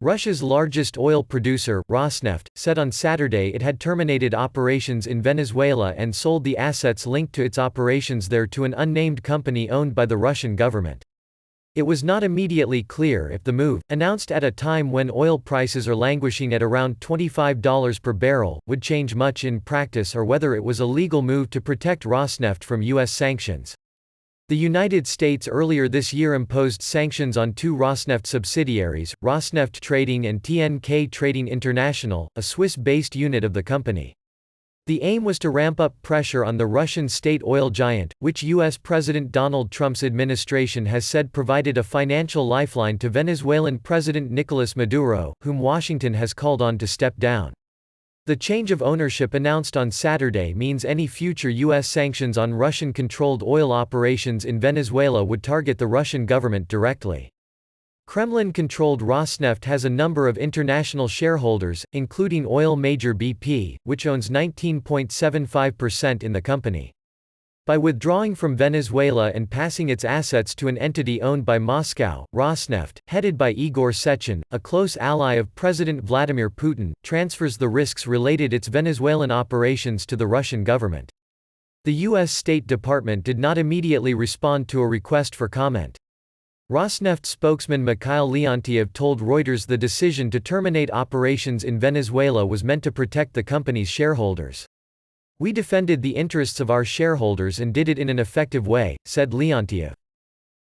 Russia's largest oil producer, Rosneft, said on Saturday it had terminated operations in Venezuela and sold the assets linked to its operations there to an unnamed company owned by the Russian government. It was not immediately clear if the move, announced at a time when oil prices are languishing at around $25 per barrel, would change much in practice or whether it was a legal move to protect Rosneft from U.S. sanctions. The United States earlier this year imposed sanctions on two Rosneft subsidiaries, Rosneft Trading and TNK Trading International, a Swiss-based unit of the company. The aim was to ramp up pressure on the Russian state oil giant, which U.S. President Donald Trump's administration has said provided a financial lifeline to Venezuelan President Nicolas Maduro, whom Washington has called on to step down. The change of ownership announced on Saturday means any future U.S. sanctions on Russian-controlled oil operations in Venezuela would target the Russian government directly. Kremlin-controlled Rosneft has a number of international shareholders, including oil major BP, which owns 19.75% in the company. By withdrawing from Venezuela and passing its assets to an entity owned by Moscow, Rosneft, headed by Igor Sechin, a close ally of President Vladimir Putin, transfers the risks related its Venezuelan operations to the Russian government. The U.S. State Department did not immediately respond to a request for comment. Rosneft spokesman Mikhail Leontiev told Reuters the decision to terminate operations in Venezuela was meant to protect the company's shareholders. "We defended the interests of our shareholders and did it in an effective way," said Leontiev.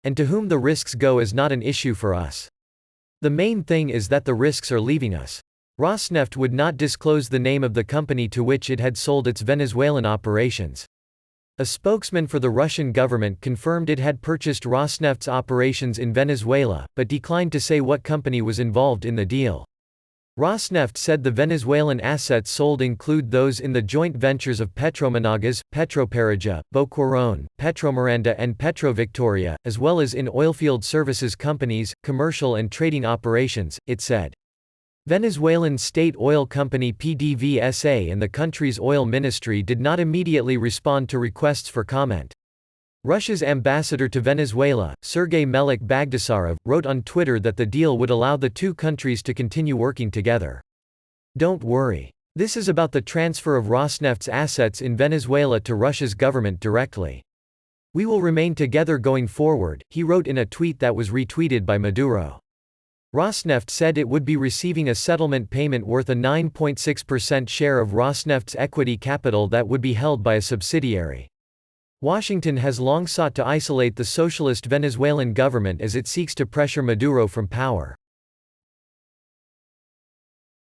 "And to whom the risks go is not an issue for us. The main thing is that the risks are leaving us." Rosneft would not disclose the name of the company to which it had sold its Venezuelan operations. A spokesman for the Russian government confirmed it had purchased Rosneft's operations in Venezuela, but declined to say what company was involved in the deal. Rosneft said the Venezuelan assets sold include those in the joint ventures of Petromonagas, Petroparija, Boquerón, Petromiranda and Petrovictoria, as well as in oilfield services companies, commercial and trading operations, it said. Venezuelan state oil company PDVSA and the country's oil ministry did not immediately respond to requests for comment. Russia's ambassador to Venezuela, Sergei Melik Bagdasarov, wrote on Twitter that the deal would allow the two countries to continue working together. "Don't worry. This is about the transfer of Rosneft's assets in Venezuela to Russia's government directly. We will remain together going forward," he wrote in a tweet that was retweeted by Maduro. Rosneft said it would be receiving a settlement payment worth a 9.6% share of Rosneft's equity capital that would be held by a subsidiary. Washington has long sought to isolate the socialist Venezuelan government as it seeks to pressure Maduro from power.